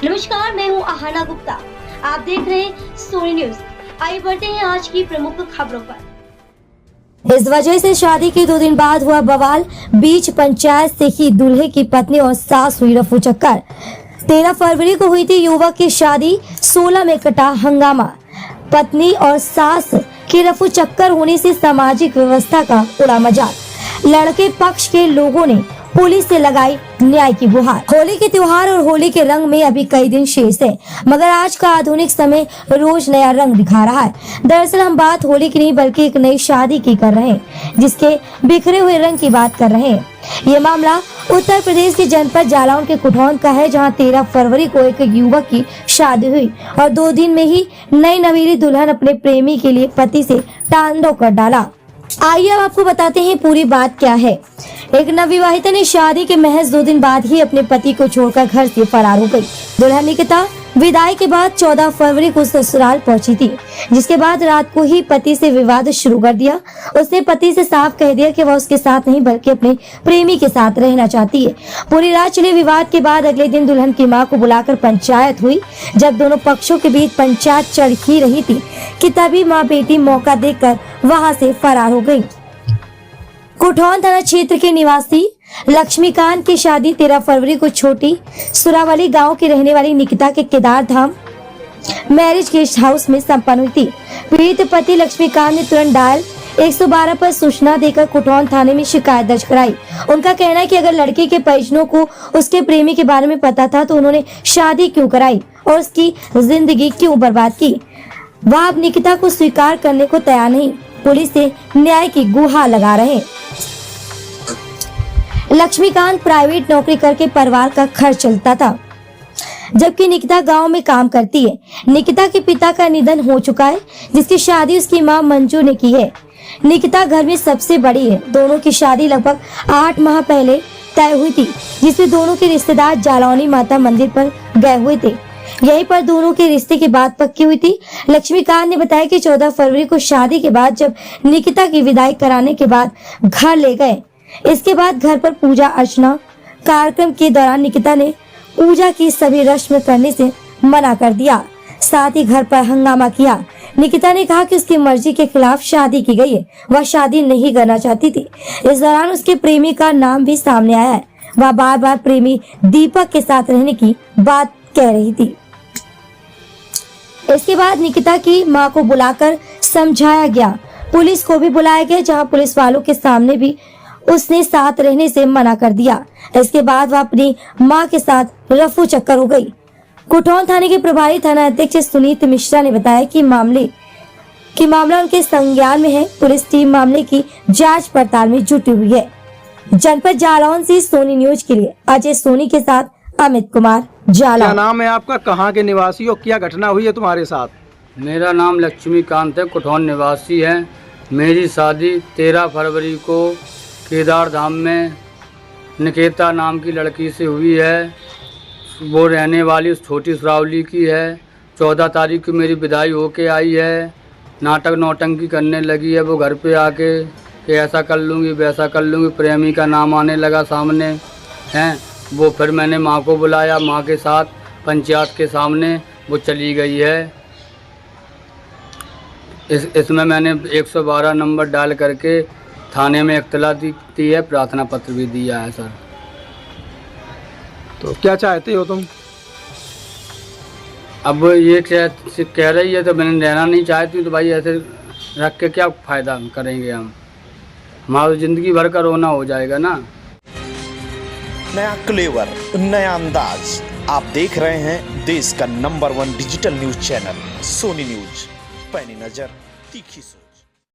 नमस्कार, मैं हूं आहाना गुप्ता। आप देख रहे हैं सोनी न्यूज। आइए बढ़ते हैं आज की प्रमुख खबरों पर। इस वजह से शादी के 2 दिन बाद हुआ बवाल। बीच पंचायत से ही दूल्हे की पत्नी और सास हुई रफू चक्कर। 13 फरवरी को हुई थी युवक की शादी, 16 में कटा हंगामा। पत्नी और सास की रफू चक्कर होने से सामाजिक व्यवस्था का उड़ा मजाक। लड़के पक्ष के लोगों ने पुलिस से लगाई न्याय की गुहार। होली के त्योहार और होली के रंग में अभी कई दिन शेष है, मगर आज का आधुनिक समय रोज नया रंग दिखा रहा है। दरअसल हम बात होली की नहीं बल्कि एक नई शादी की कर रहे हैं, जिसके बिखरे हुए रंग की बात कर रहे हैं। ये मामला उत्तर प्रदेश के जनपद जालौन के कुठौन का है, जहां 13 फरवरी को एक युवक की शादी हुई और 2 दिन में ही नई नवेली दुल्हन अपने प्रेमी के लिए पति से तांडव कर डाला। आइए अब आपको बताते हैं पूरी बात क्या है। एक नवविवाहिता ने शादी के महज 2 दिन बाद ही अपने पति को छोड़कर घर से फरार हो गई। दुल्हन निकिता विदाई के बाद 14 फरवरी को ससुराल पहुंची थी, जिसके बाद रात को ही पति से विवाद शुरू कर दिया। उसने पति से साफ कह दिया कि वह उसके साथ नहीं बल्कि अपने प्रेमी के साथ रहना चाहती है। पूरी रात चले विवाद के बाद अगले दिन दुल्हन की मां को बुलाकर पंचायत हुई। जब दोनों पक्षों के बीच पंचायत चल ही रही थी कि तभी मां बेटी मौका देखकर वहां से फरार हो गई। कुठौन थाना क्षेत्र के निवासी लक्ष्मीकांत की शादी 13 फरवरी को छोटी सुरावली गांव की रहने वाली निकिता के केदार धाम मैरिज गेस्ट हाउस में संपन्न हुई थी। पीड़ित पति लक्ष्मीकांत ने तुरंत डायल 112 पर सूचना देकर कुठौन थाने में शिकायत दर्ज कराई। उनका कहना है कि अगर लड़के के परिजनों को उसके प्रेमी के बारे में पता था तो उन्होंने शादी क्यों कराई और उसकी जिंदगी क्यों बर्बाद की। वह अब निकिता को स्वीकार करने को तैयार नहीं, पुलिस से न्याय की गुहार लगा रहे। लक्ष्मीकांत प्राइवेट नौकरी करके परिवार का खर्च चलता था, जबकि निकिता गांव में काम करती है। निकिता के पिता का निधन हो चुका है, जिसकी शादी उसकी मां मंजू ने की है। निकिता घर में सबसे बड़ी है। दोनों की शादी लगभग 8 माह पहले तय हुई थी, जिसमें दोनों के रिश्तेदार जालौनी माता मंदिर पर गए हुए थे। यहीं पर दोनों के रिश्ते की बात पक्की हुई थी। लक्ष्मीकांत ने बताया कि 14 फरवरी को शादी के बाद जब निकिता की विदाई कराने के बाद घर ले गए, इसके बाद घर पर पूजा अर्चना कार्यक्रम के दौरान निकिता ने पूजा की सभी रस्म करने से मना कर दिया, साथ ही घर पर हंगामा किया। निकिता ने कहा कि उसकी मर्जी के खिलाफ शादी की गई है, वह शादी नहीं करना चाहती थी। इस दौरान उसके प्रेमी का नाम भी सामने आया है। वह बार बार प्रेमी दीपक के साथ रहने की बात कह रही थी। इसके बाद निकिता की मां को बुलाकर समझाया गया, पुलिस को भी बुलाया गया, जहां पुलिस वालों के सामने भी उसने साथ रहने से मना कर दिया। इसके बाद वह अपनी मां के साथ रफू चक्कर हो गई। कुठौन थाने के प्रभारी थाना अध्यक्ष सुनीत मिश्रा ने बताया कि मामला उनके संज्ञान में है। पुलिस टीम मामले की जांच पड़ताल में जुटी हुई है। जनपद जालौन से सोनी न्यूज के लिए अजय सोनी के साथ अमित कुमार, जालौन। क्या नाम है आपका, कहाँ के निवासी हो, क्या घटना हुई है तुम्हारे साथ? मेरा नाम लक्ष्मीकांत है, कुठौन निवासी है। मेरी शादी 13 फरवरी को केदार धाम में निकिता नाम की लड़की से हुई है। वो रहने वाली उस छोटी सुरावली की है। 14 तारीख को मेरी विदाई होके आई है। नाटक नौटंकी करने लगी है वो घर पे आके कि ऐसा कर लूँगी वैसा कर लूँगी। प्रेमी का नाम आने लगा सामने हैं। वो फिर मैंने माँ को बुलाया, माँ के साथ पंचायत के सामने वो चली गई है। इसमें मैंने 112 नंबर डाल करके थाने में इत्तला दी है, प्रार्थना पत्र भी दिया है सर। तो क्या चाहते हो तुम? अब ये कह रही है तो मैंने रहना नहीं चाहती, तो भाई ऐसे रख के क्या फ़ायदा करेंगे हम? हमारी ज़िंदगी भर का रोना हो जाएगा ना। नया क्लेवर, नया अंदाज, आप देख रहे हैं देश का number 1 digital news channel Soni news. पैनी नजर, तीखी सोच।